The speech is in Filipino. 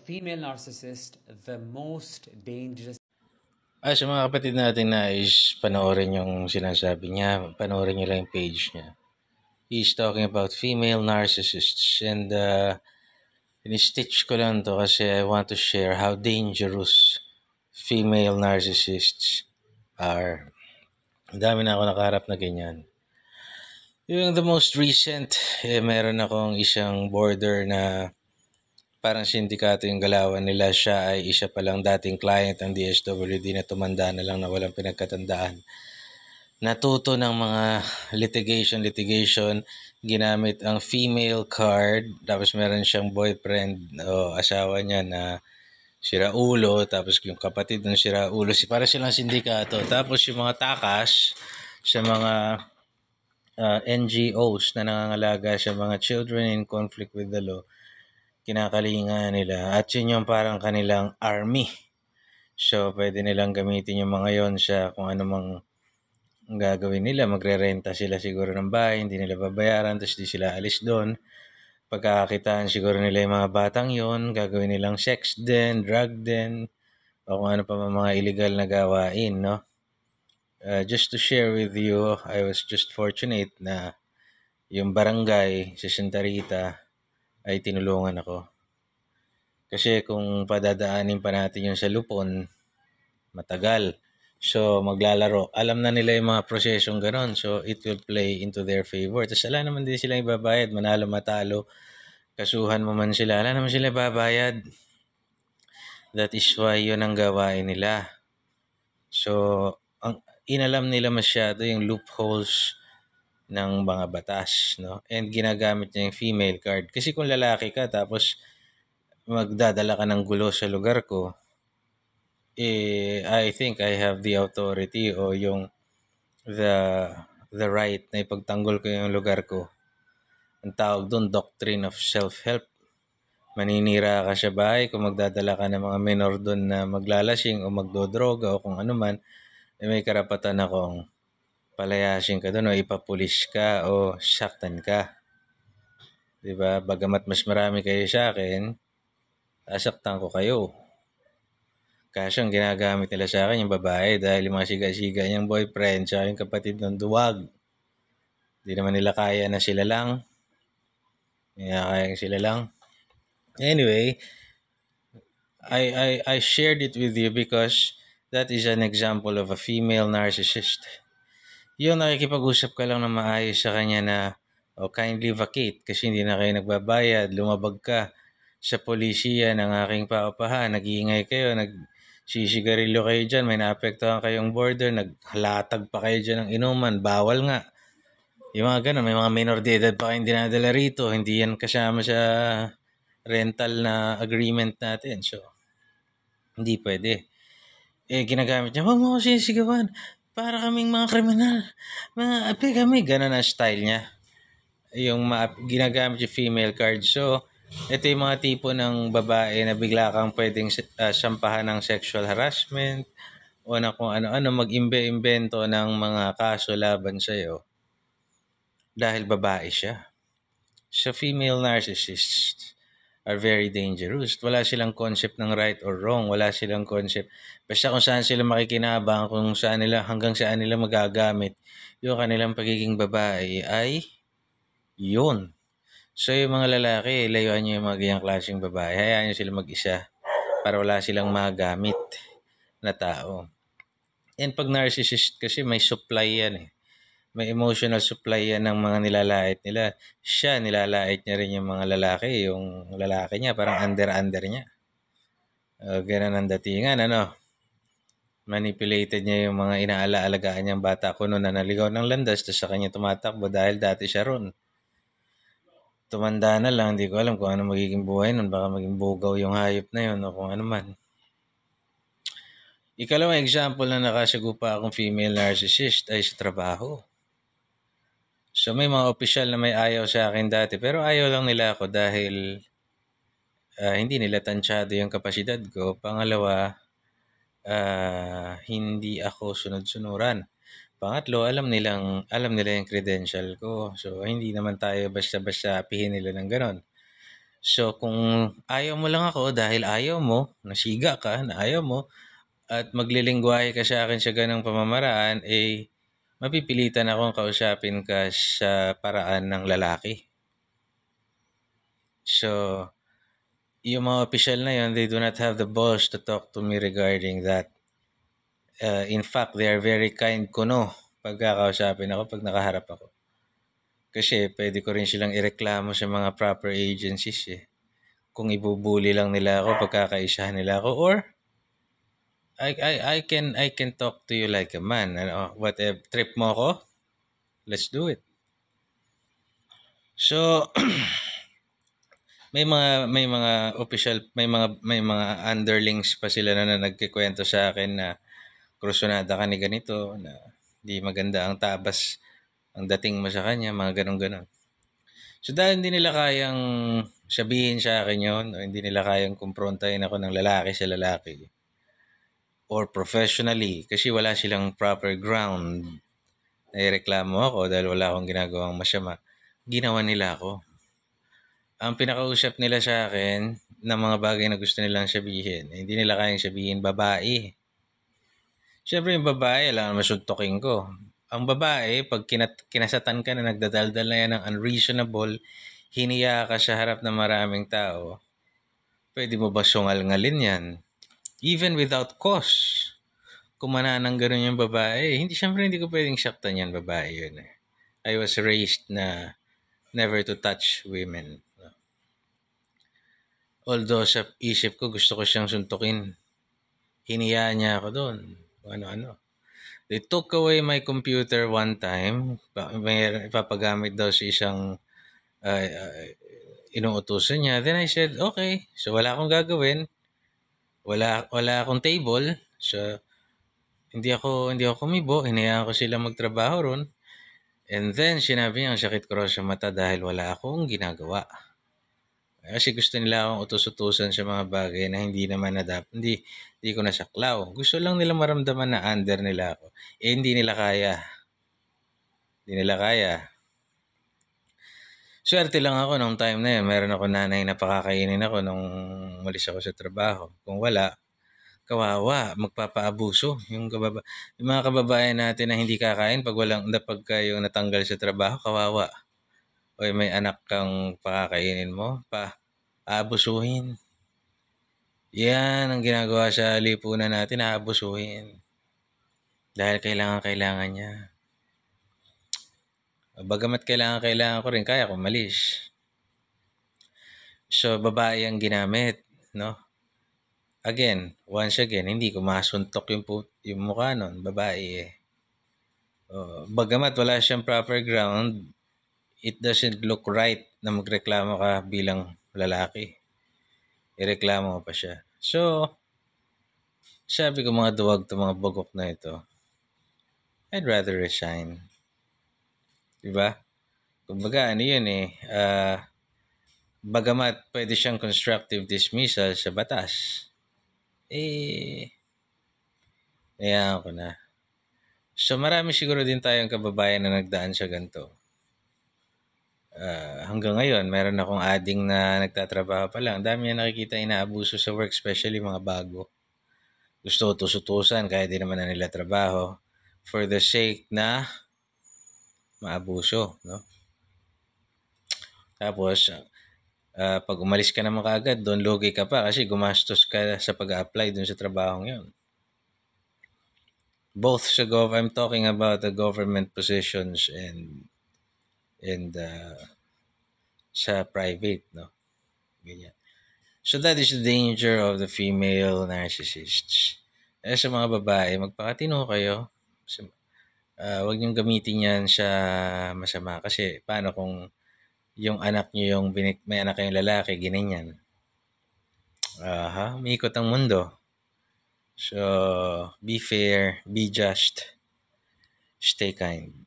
female narcissist the most dangerous? Sa mga kapatid natin na is panoorin yung sinasabi niya, panoorin niyo lang yung page niya. He's talking about female narcissists and in-stitch ko lang to kasi I want to share how dangerous female narcissists are. Ang dami na ako nakaharap na ganyan. Yung the most recent, meron akong isang border na parang sindikato yung galawan nila. Siya ay isa palang dating client ng DSWD na tumanda na lang na walang pinagkatandaan. Natuto ng mga litigation, ginamit ang female card, tapos meron siyang boyfriend o asawa niya na si Raulo, tapos yung kapatid ng si Raulo, para silang sindikato. Tapos yung mga takas sa mga NGOs na nangangalaga sa mga children in conflict with the law, kinakalinga nila. At yun yung parang kanilang army. So, pwede nilang gamitin yung mga yon sa kung ano mang gagawin nila. Magre-renta sila siguro ng bahay, hindi nila babayaran, tapos di sila alis doon. Pagkakakitaan siguro nila yung mga batang yon, gagawin nilang sex den, drug den, o kung ano pa mga illegal na gawain, no? Just to share with you, I was just fortunate na yung barangay sa Santa Rita ay tinulungan ako. Kasi kung padadaanin pa natin yung sa Lupon, matagal. So, maglalaro. Alam na nila yung mga prosesong ganon. So, it will play into their favor. Tapos, wala naman din sila ibabayad. Manalo, matalo. Kasuhan mo man sila. Wala naman sila ibabayad. That is why yun ang gawain nila. So, inalam nila masyado yung loopholes ng mga batas, no? And ginagamit niya yung female card. Kasi kung lalaki ka tapos magdadala ka ng gulo sa lugar ko, I think I have the authority o yung the right na ipagtanggol ko yung lugar ko. Ang tawag doon, doctrine of self-help. Maninira ka sa bahay kung magdadala ka ng mga minor doon na maglalasing o magdodroga o kung ano man, may karapatan akong palayasin ka doon o ipapulis ka o saktan ka. Diba? Bagamat mas marami kayo sa akin, sasaktan ko kayo. Kaso ang ginagamit nila sa akin yung babae dahil yung mga siga-siga niyang boyfriend tsaka yung kapatid ng duwag. Hindi naman nila kaya na sila lang. Kaya sila lang. Anyway, I shared it with you because that is an example of a female narcissist. Yung nakikipag-usap ka lang na maayos sa kanya na kindly vacate kasi hindi na kayo nagbabayad, lumabag ka sa polisiya ng aking paupahan, nag-iingay kayo, nagsisigarilyo kayo dyan, may naapektuhan kayong border, naghalatag pa kayo dyan ng inuman, bawal nga. Yung mga ganun, may mga minor de edad pa kayong dinadala rito, hindi yan kasama sa rental na agreement natin. So, hindi pwede. Ginagamit niya, wag mo ako sinisigawan. Para kaming mga kriminal. Mga api kami. Ganun ang style niya. Yung ginagamit yung female card. So, ito yung mga tipo ng babae na bigla kang pwedeng sampahan ng sexual harassment o na kung ano-ano, mag-imbento ng mga kaso laban sa'yo dahil babae siya. So, female narcissists are very dangerous. Wala silang concept ng right or wrong. Wala silang concept. Basta kung saan sila makikinabang, kung saan nila, hanggang saan nila magagamit yung kanilang pagiging babae ay yun. So yung mga lalaki, layuan nyo yung mga ganyang klaseng babae. Hayaan nyo sila mag-isa para wala silang magamit na tao. And pag narcissist kasi may supply yan eh. May emotional supply yan ng mga nilalait nila. Siya, nilalait niya rin yung mga lalaki. Yung lalaki niya, parang under niya. Ganun ang datingan, Manipulated niya yung mga inaalagaan niyang bata ko noon na naligaw ng landas tapos sa kanya tumatakbo dahil dati siya ron. Tumanda na lang, hindi ko alam kung ano magiging buhay nun. Baka maging bugaw yung hayop na yun o kung ano man. Ikalawang example na nakasagupa akong female narcissist ay sa trabaho. So may mga opisyal na may ayaw sa akin dati pero ayaw lang nila ako dahil hindi nila tansyado yung kapasidad ko. Pangalawa, hindi ako sunod-sunuran. Pangatlo, alam nila yung credential ko. So hindi naman tayo basta-basta apihin nila ng ganon. So, kung ayaw mo lang ako dahil ayaw mo, nasiga ka na ayaw mo, at maglilingwahe ka sa akin sa ganang pamamaraan, eh, mapipilitan akong kausapin ka sa paraan ng lalaki. So, yung mga opisyal na yun, they do not have the balls to talk to me regarding that. In fact, they are very kind kuno pagkakausapin ako pag nakaharap ako. Kasi pwede ko rin silang ireklamo sa mga proper agencies eh. Kung ibubuli lang nila ako, pagkakaisahan nila ako, or I can talk to you like a man. Ano, whatever trip mo ako, let's do it. So may mga official, may mga underlings pa sila na nagkikwento sa akin na krusonada ka ni ganito, na di maganda ang tabas ang dating mo sa kanya, mga ganun-ganon. So dahil hindi nila kayang sabihin sa akin yon, o hindi nila kayang kumprontahin ako ng lalaki sa lalaki, or professionally, kasi wala silang proper ground na ireklamo ako dahil wala akong ginagawang masama, ginawa nila ako. Ang pinakausap nila sa akin ng mga bagay na gusto nilang sabihin, hindi nila kayang sabihin babae. Siyempre yung babae, alam naman suntukin ko. Ang babae, pag kinasatan ka na nagdadaldal na yan ng unreasonable, hiniya ka sa harap ng maraming tao, pwede mo ba sungal-ngalin yan? Even without cause. Kung mananang ganun yung babae, siyempre hindi ko pwedeng saktan yan, babae yun eh. I was raised na never to touch women. Although sa isip ko gusto ko siyang suntukin, hiniya niya ako doon. Ano-ano. They took away my computer one time. May ipapagamit daw sa isang inuutusan niya. Then I said, okay. So wala akong gagawin. Wala akong table. So hindi ako kumibo. Hinayaan ko sila magtrabaho ron. And then sinabi niya, ang sakit ko raw sa mata dahil wala akong ginagawa. Kasi gusto nila akong utos-utusan sa mga bagay na hindi naman na dapat, hindi ko nasaklaw. Gusto lang nila maramdaman na under nila ako. Eh, hindi nila kaya. Swerte lang ako nung time na yun. Meron ako nanay na pakakainin ako nung umalis ako sa trabaho. Kung wala, kawawa, magpapaabuso. Yung mga kababayan natin na hindi kakain pag yung natanggal sa trabaho, kawawa. O may anak kang pakakainin mo, aabusuhin. Yan ang ginagawa sa lipunan natin, aabusuhin. Dahil kailangan niya. Bagamat kailangan ko rin, kaya ko malis. So, babae ang ginamit, no? Once again, hindi ko masuntok yung mukha nun, babae eh. Bagamat wala siyang proper ground, it doesn't look right na magreklamo ka bilang lalaki. Ireklamo mo pa siya. So, sabi ko mga duwag to mga bugok na ito, I'd rather resign. Diba? Kumbaga, ano yun eh, bagamat pwede siyang constructive dismissal sa batas, hayaan ko na. So, marami siguro din tayong kababayan na nagdaan sa ganito. Hanggang ngayon, meron akong ading na nagtatrabaho pa lang. Dami niya nakikita inaabuso sa work, especially mga bago. Gusto utos-utusan kaya di naman na nila trabaho for the sake na maabuso, no? Tapos, pag umalis ka naman kaagad, doon lugi ka pa kasi gumastos ka sa pag-apply doon sa trabahong yun. Both sa I'm talking about the government positions and sa private, no? Ganyan. So that is the danger of the female narcissists. Sa mga babae, magpakatino kayo. Huwag niyong gamitin yan sa masama. Kasi paano kung yung anak niyo may anak kayong lalaki, ginanyan. Umiikot ang mundo. So, be fair, be just, stay kind.